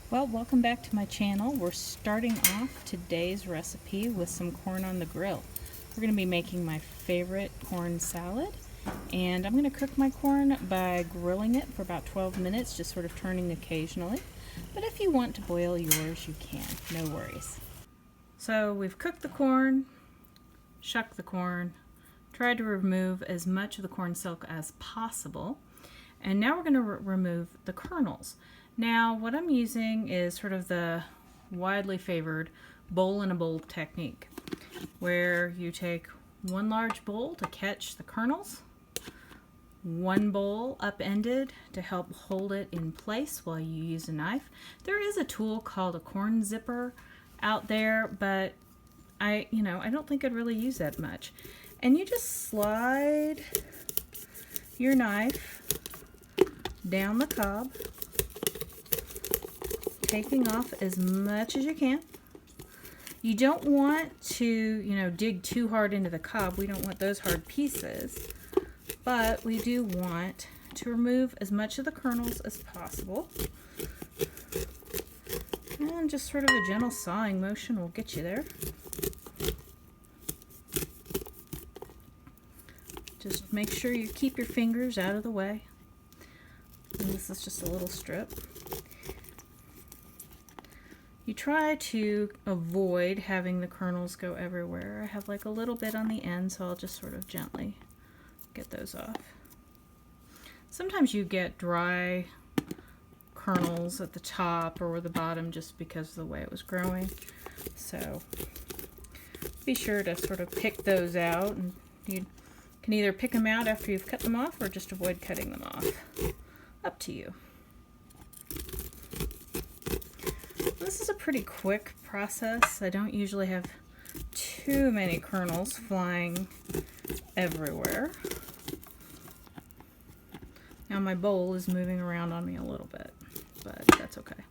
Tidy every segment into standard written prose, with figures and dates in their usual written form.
Well, welcome back to my channel. We're starting off today's recipe with some corn on the grill. We're going to be making my favorite corn salad, and I'm going to cook my corn by grilling it for about 12 minutes, just sort of turning occasionally. But if you want to boil yours, you can, no worries. So we've cooked the corn, shucked the corn, tried to remove as much of the corn silk as possible, and now we're going to remove the kernels. Now what I'm using is sort of the widely favored bowl in a bowl technique, where you take one large bowl to catch the kernels, one bowl upended to help hold it in place while you use a knife. There is a tool called a corn zipper out there, but I don't think I'd really use that much. And you just slide your knife down the cob, taking off as much as you can. You don't want to, dig too hard into the cob. We don't want those hard pieces, but we do want to remove as much of the kernels as possible. And just sort of a gentle sawing motion will get you there. Just make sure you keep your fingers out of the way. And this is just a little strip. You try to avoid having the kernels go everywhere. I have like a little bit on the end, so I'll just sort of gently get those off. Sometimes you get dry kernels at the top or the bottom just because of the way it was growing. So be sure to sort of pick those out, and you can either pick them out after you've cut them off or just avoid cutting them off. Up to you. This is a pretty quick process. I don't usually have too many kernels flying everywhere. Now my bowl is moving around on me a little bit, but that's okay.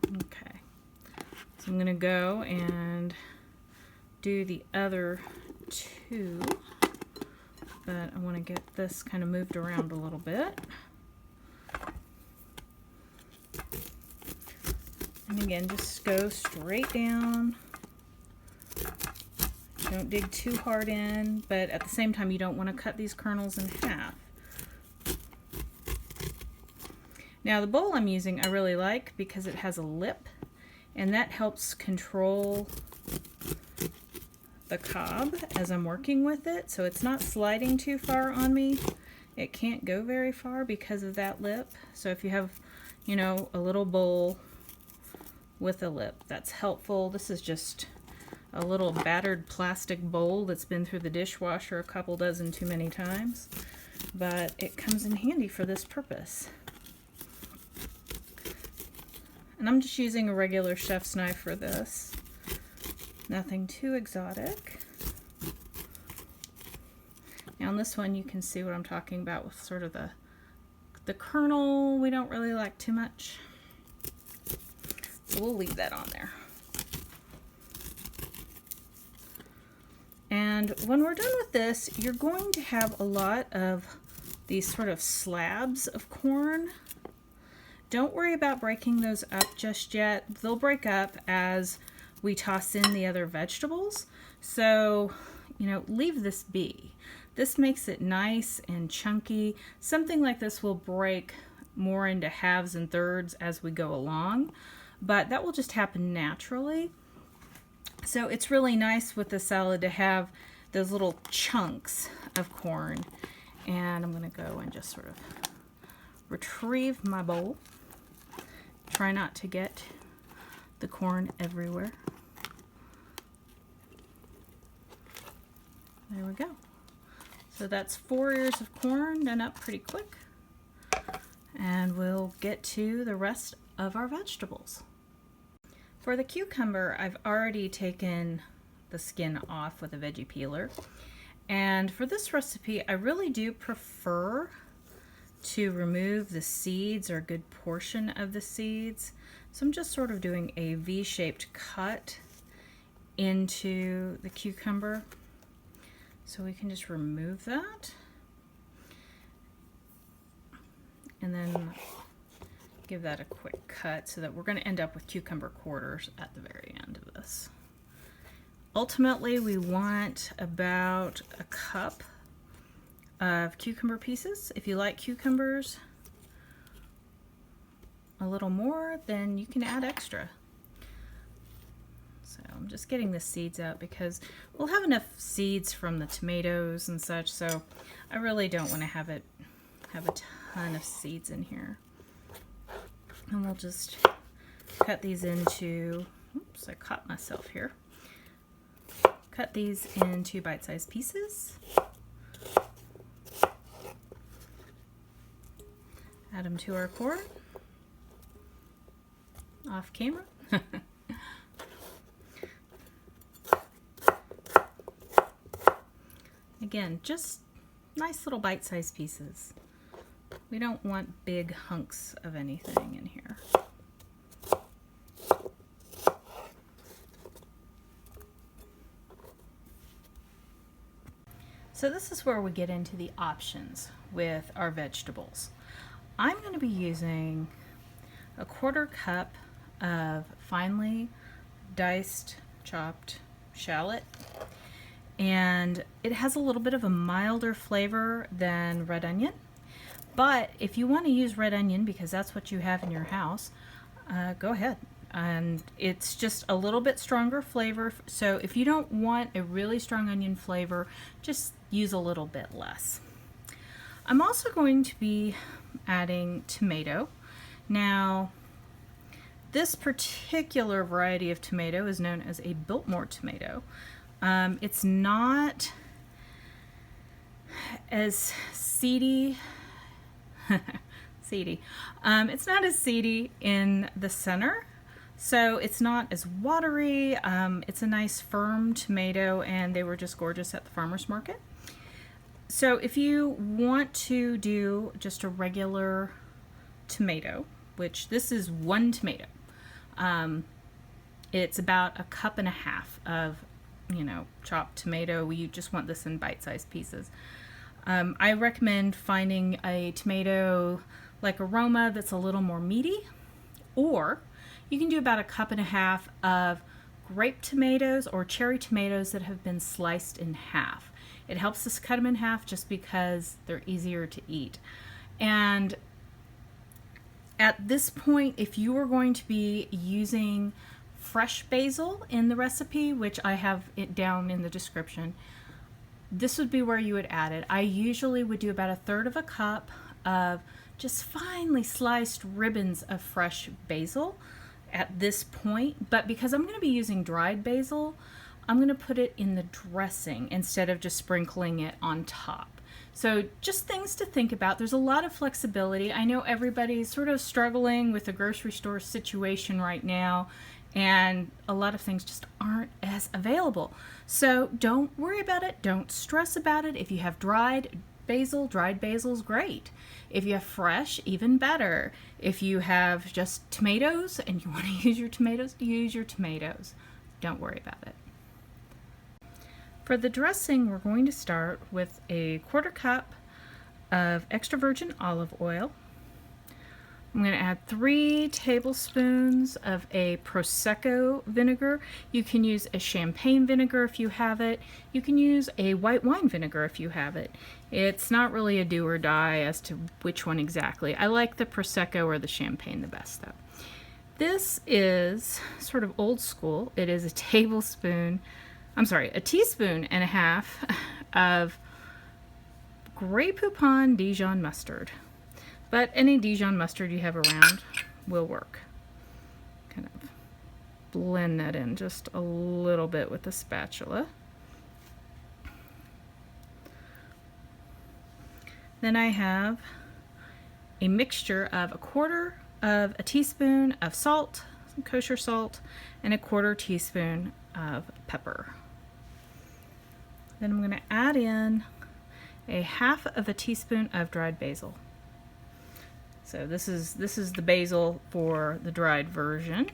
Okay, so I'm gonna go and do the other two. But I want to get this kind of moved around a little bit. And again, just go straight down. Don't dig too hard in, but at the same time, you don't want to cut these kernels in half. Now the bowl I'm using I really like because it has a lip, and that helps control the cob as I'm working with it, so it's not sliding too far on me. It can't go very far because of that lip. So if you have, a little bowl with a lip, that's helpful. This is just a little battered plastic bowl that's been through the dishwasher a couple dozen too many times, but it comes in handy for this purpose. And I'm just using a regular chef's knife for this. Nothing too exotic. Now on this one you can see what I'm talking about with sort of the kernel we don't really like too much. So we'll leave that on there. And when we're done with this, you're going to have a lot of these sort of slabs of corn. Don't worry about breaking those up just yet. They'll break up as we toss in the other vegetables. So, leave this be. This makes it nice and chunky. Something like this will break more into halves and thirds as we go along, but that will just happen naturally. So it's really nice with the salad to have those little chunks of corn. And I'm going to go and just sort of retrieve my bowl. Try not to get the corn everywhere. There we go. So that's 4 ears of corn done up pretty quick. And we'll get to the rest of our vegetables. For the cucumber, I've already taken the skin off with a veggie peeler. And for this recipe, I really do prefer to remove the seeds, or a good portion of the seeds. So I'm just sort of doing a V-shaped cut into the cucumber. So we can just remove that. and then give that a quick cut so that we're going to end up with cucumber quarters at the very end of this. Ultimately, we want about a cup of cucumber pieces. If you like cucumbers a little more, then you can add extra. So I'm just getting the seeds out because we'll have enough seeds from the tomatoes and such, so I really don't want to have a ton of seeds in here. And we'll just cut these into, oops, I caught myself here. Cut these into bite-sized pieces. Add them to our corn. Off camera. Again, just nice little bite-sized pieces. We don't want big hunks of anything in here. So this is where we get into the options with our vegetables. I'm going to be using a 1/4 cup of finely diced, chopped shallot. And it has a little bit of a milder flavor than red onion. But if you want to use red onion because that's what you have in your house, go ahead. And it's just a little bit stronger flavor. So if you don't want a really strong onion flavor, just use a little bit less. I'm also going to be adding tomato. Now, this particular variety of tomato is known as a Biltmore tomato. It's not as seedy. It's not as seedy in the center, so it's not as watery. It's a nice firm tomato, and they were just gorgeous at the farmer's market. So if you want to do just a regular tomato, which this is 1 tomato, it's about 1.5 cups of, chopped tomato. You just want this in bite-sized pieces. I recommend finding a tomato like Aroma that's a little more meaty, or you can do about 1.5 cups of grape tomatoes or cherry tomatoes that have been sliced in half. It helps us cut them in half just because they're easier to eat. And at this point, if you are going to be using fresh basil in the recipe, which I have it down in the description, this would be where you would add it. I usually would do about 1/3 cup of just finely sliced ribbons of fresh basil at this point. But because I'm going to be using dried basil, I'm going to put it in the dressing instead of just sprinkling it on top. So just things to think about. There's a lot of flexibility. I know everybody's sort of struggling with the grocery store situation right now, and a lot of things just aren't as available. So don't worry about it. Don't stress about it. If you have dried basil's great. If you have fresh, even better. If you have just tomatoes and you want to use your tomatoes, use your tomatoes. Don't worry about it. For the dressing, we're going to start with a 1/4 cup of extra virgin olive oil. I'm going to add 3 tablespoons of a prosecco vinegar. You can use a champagne vinegar if you have it. You can use a white wine vinegar if you have it. It's not really a do or die as to which one exactly. I like the prosecco or the champagne the best though. This is sort of old school. It is a teaspoon and a half of grape Dijon mustard. But any Dijon mustard you have around will work. Kind of blend that in just a little bit with a spatula. Then I have a mixture of 1/4 of a teaspoon of salt, some kosher salt, and 1/4 teaspoon of pepper. Then I'm going to add in a 1/2 teaspoon of dried basil. So this is the basil for the dried version,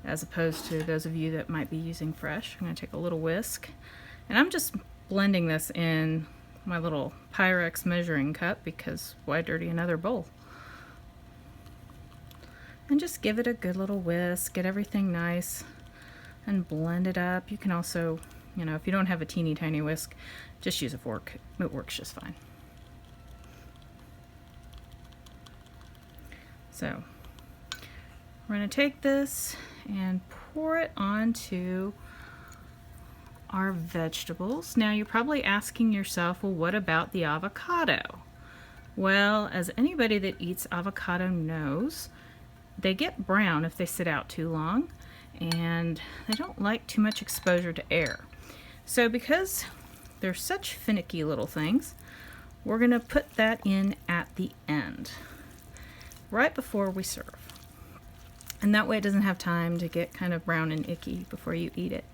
as opposed to those of you that might be using fresh. I'm going to take a little whisk, and I'm just blending this in my little Pyrex measuring cup because why dirty another bowl? And just give it a good little whisk, get everything nice and blend it up. You can also, if you don't have a teeny tiny whisk, just use a fork. It works just fine. So we're going to take this and pour it onto our vegetables. Now you're probably asking yourself, well, what about the avocado? Well, as anybody that eats avocado knows, they get brown if they sit out too long, and they don't like too much exposure to air. So because they're such finicky little things, we're going to put that in at the end, right before we serve. And that way it doesn't have time to get kind of brown and icky before you eat it.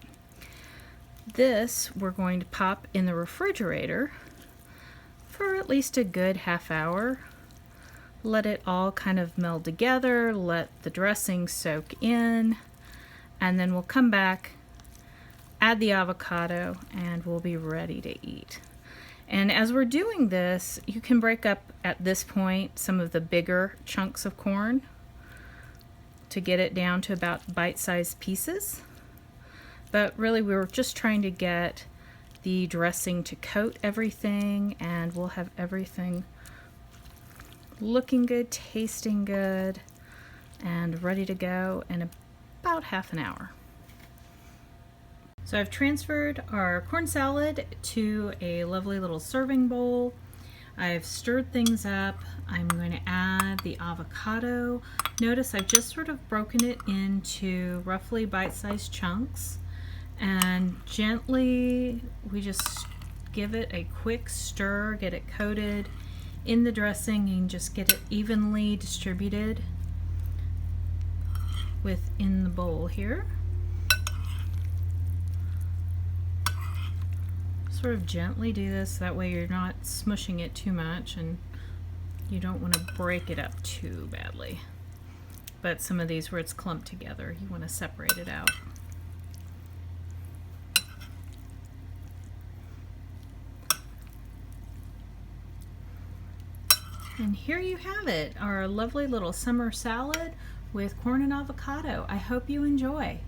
This we're going to pop in the refrigerator for at least a good half hour. Let it all kind of meld together, let the dressing soak in, and then we'll come back, add the avocado, and we'll be ready to eat. And as we're doing this, you can break up at this point some of the bigger chunks of corn to get it down to about bite-sized pieces. But really we were just trying to get the dressing to coat everything, and we'll have everything looking good, tasting good, and ready to go in about half an hour. So I've transferred our corn salad to a lovely little serving bowl. I've stirred things up. I'm going to add the avocado. Notice I've just sort of broken it into roughly bite-sized chunks, and gently we just give it a quick stir, get it coated in the dressing, and just get it evenly distributed within the bowl here. Sort of gently do this, that way you're not smushing it too much and you don't want to break it up too badly. But some of these where it's clumped together, you want to separate it out. And here you have it, our lovely little summer salad with corn and avocado. I hope you enjoy.